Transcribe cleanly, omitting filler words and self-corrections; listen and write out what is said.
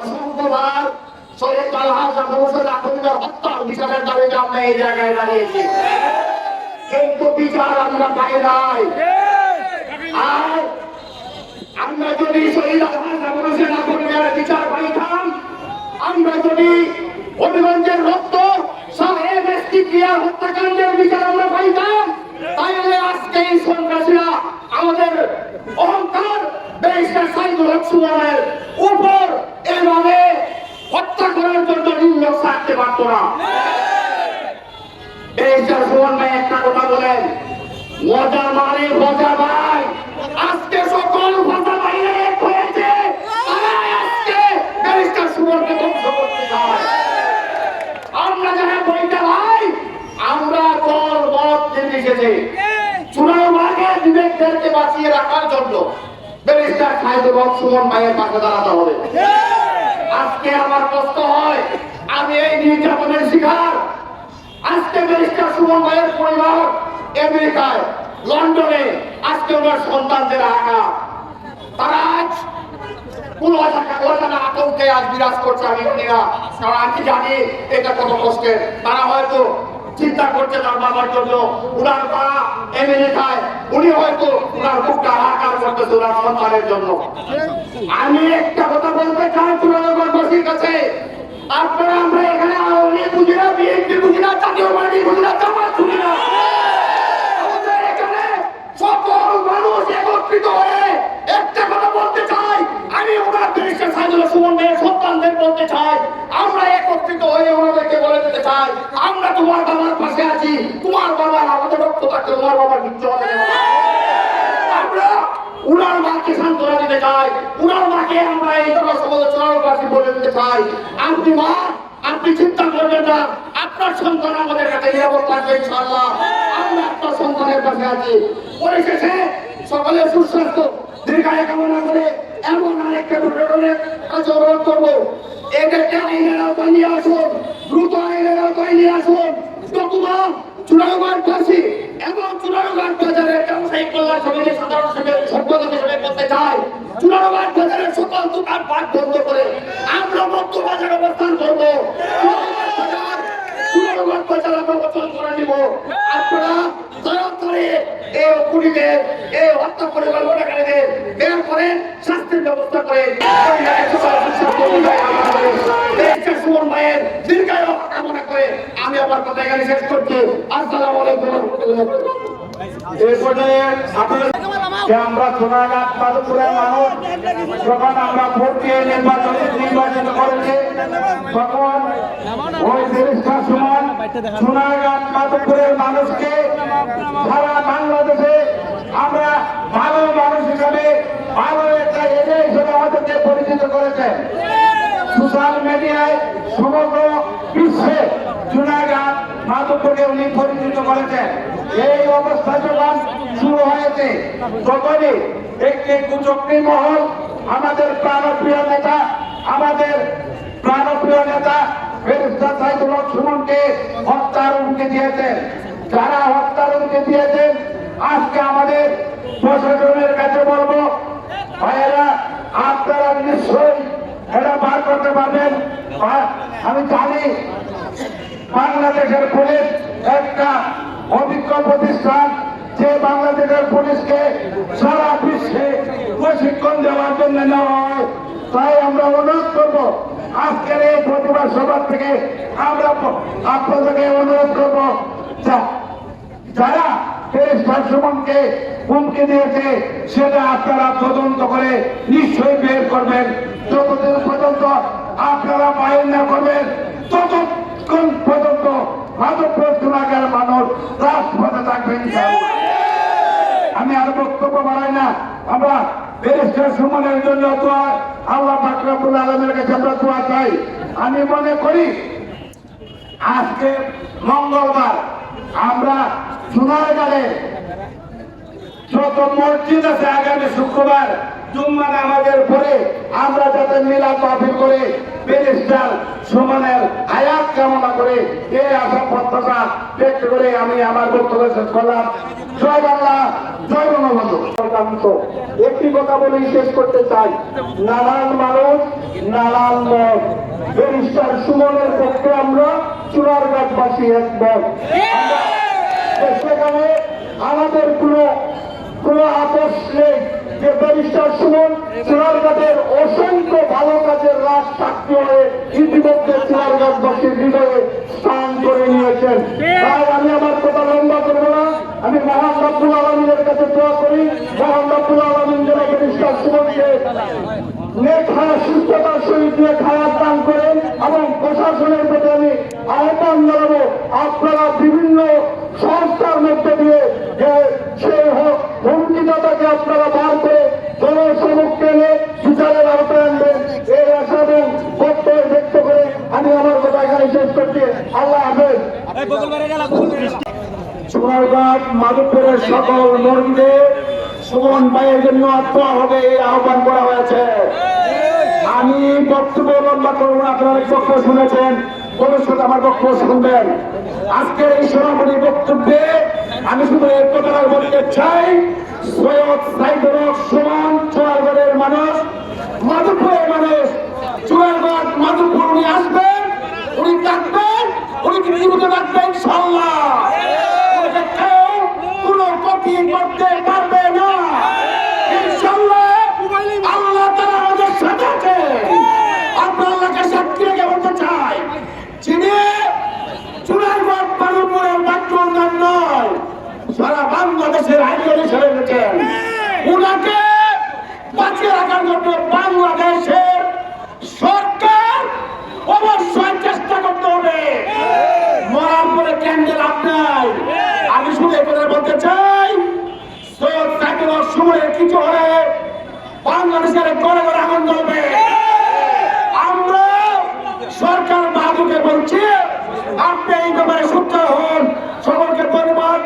অসংখ্যবার শহীদ আলহাজ মোহাম্মদ আখন্দের হত্যার বিচারের দাবিতে আমরা এই জায়গায় দাঁড়িয়েছি, কিন্তু বিচার আমরা পাই নাই। আর আমরা যদি শহীদ আলহাজ মোহাম্মদ আখন্দের বিচার পাইতাম, আমরা যদি হবিগঞ্জের রক্ত সাহেব এসটি ক্রিয়া হত্যাকাণ্ডের বিচার আমরা পাইতাম, তাহলে আজকে এই সন্ত্রাসীরা আমাদের অহংকার ব্যারিস্টার সাইদুল হক সুমনের উপর এভাবে হত্যা করার জন্য নির্লজ্জ থাকতে পারত না। ব্যারিস্টার সুমন ভাই একটা কথা বলেন, মজা মানে মজা ভাই, আজকে সকল ভাষা বাইরে এক হয়েছে, তারা আজকে ব্যারিস্টার সুমনকে ধ্বংস করতে চায়। আমরা যারা বইটা ভাই, আমরা দল মত নির্বিশেষে চূড়ান্তভাবে বিবেকদেরকে বাঁচিয়ে রাখার জন্য ব্যারিস্টার সাইদুল হক সুমন ভাইয়ের পাশে দাঁড়াতে হবে। আজকে আমার কষ্ট হয়, আমি এই নির্যাতনের শিকার। আজকে ব্যারিস্টার সুমন ভাইয়ের পরিবার আমেরিকায়, লন্ডনে, আজকে ওনার সন্তানদের আঘাত, তারা আজ আতঙ্কে আজ বিরাজ করছে। আমি কারণ আমি জানি এটা কত কষ্টের। তারা হয়তো চিন্তা করছে তার বাবার জন্য, উনার মা আমেরিকায়, উনি হয়তো উনার বুকটা হাহাকার করতেছে উনার সন্তানের জন্য। আমি একটা কথা বলতে চাই চূড়ান্তবাসীর কাছে, আপনারা আমরা এখানে আওয়ামী বুঝি না, বিএনপি বুঝি না, জাতীয় পার্টি বুঝি না, জামাত বুঝি না, আমাদের এখানে সকল মানুষ একত্রিত হয়ে একটা কথা বলতে চাই। আমি ওনার ব্যারিস্টার সাইদুল হক সুমন ভাইয়ের সন্তানদের বলতে চাই, আমরা একত্রিত হয়ে ওনাদেরকে বলে দিতে চাই, আমরা তোমার বাবার পাশে আছি। তোমার বাবার আমাদের রক্ত থাকতে তোমার বাবার কিচ্ছু হবে না। আমরা উনার মাকে সান্ত্বনা দিতে চাই, উনার মাকে আমরা এই জনসমাজের চূড়ান্তবাসী বলে দিতে চাই, আপনি মা, আপনি চিন্তা করবেন না, আপনার সন্তান আমাদের কাছে নিরাপদ থাকবে ইনশাআল্লাহ। আমরা আপনার সন্তানের কাছে আছি। পরিশেষে সকলের সুস্বাস্থ্য দীর্ঘায়ু কামনা করে এমন আরেকটা প্রশাসনের কাছে অনুরোধ করবো, এদেরকে আইনের আওতায় নিয়ে আসুন, দ্রুত আইনের আওতায় নিয়ে আসুন। নতুবা চূড়ান্তবাসী এবং চূড়ান্তঘাট বাজারের ব্যবসায়িক কল্যাণ সমিতির সাধারণ সম্পাদক হিসেবে করতে চাই, চূড়ান্তঘাট বাজারের সকল দোকান পাট বন্ধ করে আমরা মুক্ত বাজার অবস্থান করবো। চূড়ান্তঘাট বাজার আমরা বচন করে নিব। আপনারা দয়াকরে এই খুনিদের, এই হত্যা পরিকল্পনাকারীদের বের করেন, শাস্তির ব্যবস্থা করেন। সুমন ভাইয়ের দীর্ঘায়ু কামনা করে আমি আমার কথা এখানে শেষ করছি। আসসালামু আলাইকুম। এই পর্যায়ে আমরা সোনাঘাট মাধবপুরের মানুষ যখন আমরা ভোট দিয়ে নির্বাচিত করেছি, তখন ওই ব্যারিস্টার সুমন সোনাঘাট মাধবপুরের মানুষকে সারা বাংলাদেশে আমরা ভালো মানুষ হিসাবে, ভালো একটা এজে হিসেবে আমাদেরকে পরিচিত করেছে। সোশ্যাল মিডিয়ায় সমগ্র বিশ্বে সোনাঘাট মাধবপুরকে উনি পরিচিত করেছেন। এই অবস্থা যখন শুরু হয়েছে, তখনই একটি কুচক্রী মহল আমাদের প্রাণপ্রিয় নেতা ব্যারিস্টার সাইদুল হক সুমনকে হত্যার হুমকি দিয়েছেন। যারা হত্যার হুমকি দিয়েছেন, আজকে আমাদের প্রশাসনের কাছে বলবো, ভাইয়েরা আপনারা নিশ্চয়ই এটা বার করতে পারবেন। আমি জানি বাংলাদেশের পুলিশ একটা অভিজ্ঞ প্রতিষ্ঠান, যে বাংলাদেশের পুলিশকে সারা বিশ্বে প্রশিক্ষণ দেওয়ার জন্য নেওয়া হয়। তাই আমরা অনুরোধ করব, আজকের এই প্রতিবাদ সভা থেকে আমরা আপনাদেরকে অনুরোধ করব, যারা ব্যারিস্টার সুমনকে হুমকি দিয়েছে সেটা আপনারা তদন্ত করে নিশ্চয়ই বের করবেন। যতদিন পর্যন্ত আপনারা বাইর না করবেন, ততক্ষণ পর্যন্ত মাধবপুর সোনাঘাটের মানুষ রাজপথে থাকবেন। আমি আর বক্তব্য বাড়াই না, আমরা ব্যারিস্টার সুমনের জন্য দোয়া, আল্লাহ পাক রব্বুল আলামিনের কাছে আমরা দোয়া চাই। আমি মনে করি আজকে মঙ্গলবার আমরা সোনারগাঁয়ে যত মসজিদ আছে, আগামী শুক্রবার জুম্মা নামাজের পরে আমরা যাতে মিলাদ মাহফিল করে ব্যারিস্টার সুমনের হায়াত কামনা করে এই আশা প্রত্যাশা ব্যক্ত করে আমি আমার বক্তব্য শেষ করলাম। জয় বাংলা, জয় বঙ্গবন্ধু। একটি কথা বলে শেষ করতে চাই, নানান মানুষ নানান মত, ব্যারিস্টার সুমনের পক্ষে আমরা চুনারঘাটবাসী একমত। সেখানে আমাদের কোনো আপোষ নেই যে ব্যারিস্টার সুমন চুনারঘাটের অসংখ্য ভালো কাজের রাজ সাক্ষী হয়ে ইতিমধ্যে চুনারঘাটবাসীর হৃদয়ে স্থান করে নিয়েছেন। তাই আমি আমার কথা লম্বা করবো না, আমি মহান রব্বুল আলামিনের কাছে দোয়া করি, মহান রব্বুল আলামিন যেন ব্যারিস্টার সুমনকে নেক হায়াত, সুস্থতার সহিত নেক হায়াত দান করেন। এবং প্রশাসনের প্রতি আমি আহ্বান জানাবো, আপনারা বিভিন্ন সংস্থার মধ্যে দিয়ে যে সেই হুমকিদাতাকে আপনারা বার করে জনসমক্ষে এনে বিচারের আওতায় আনবেন, এই আশা এবং বক্তব্য ব্যক্ত করে আমি আমার কথা এখানে শেষ করছি। আল্লাহ হাফেজ। সোনারঘাট মাধবপুরের সকল মন্দিরে সুমন ভাইয়ের জন্য দোয়া হবে এই আহ্বান করা হয়েছে। আমি বক্তব্য লম্বা করবো না, আপনারা বক্তব্য শুনেছেন, ভবিষ্যতে আমার বক্তব্য শুনবেন। আজকের এই সমাপনী বক্তব্যে আমি শুধু এক কথা বলতে চাই, সৈয়দ সাইদুর রহমান সুমন চুয়ারগড়ের মানুষ, মাধবপুরের মানুষ, চুয়ারগড় মাধবপুর উনি আসবেন, উনি থাকবেন, উনি জীবিত থাকবেন ইনশাআল্লাহ। ওনাকে কেউ কোনো ক্ষতি করতে পারবে না ইনশাআল্লাহ। আল্লাহ তাআলা আমাদের সাথে আছে। আমরা আল্লাহকে সাক্ষী রেখে বলতে চাই, যিনি চুনারঘাট মাধবপুরের মাত্র নাম নয়, সারা বাংলাদেশের আইনজীবী হিসেবে গেছেন, উনাকে বাঁচিয়ে রাখার জন্য বাংলাদেশের সরকার অবশ্যই চেষ্টা করতে হবে। মরার পরে ক্যান্ডেল আপনার। আমি শুধু এই কথা বলতে চাই, সৈয়দ সাইদুর রহমান সুমনের কিছু হলে বাংলাদেশের ঘরে ঘরে আগুন জ্বলবে। আমরা সরকার বাহাদুরকে বলছি, আপনি এই ব্যাপারে সূত্র হন। সকলকে ধন্যবাদ।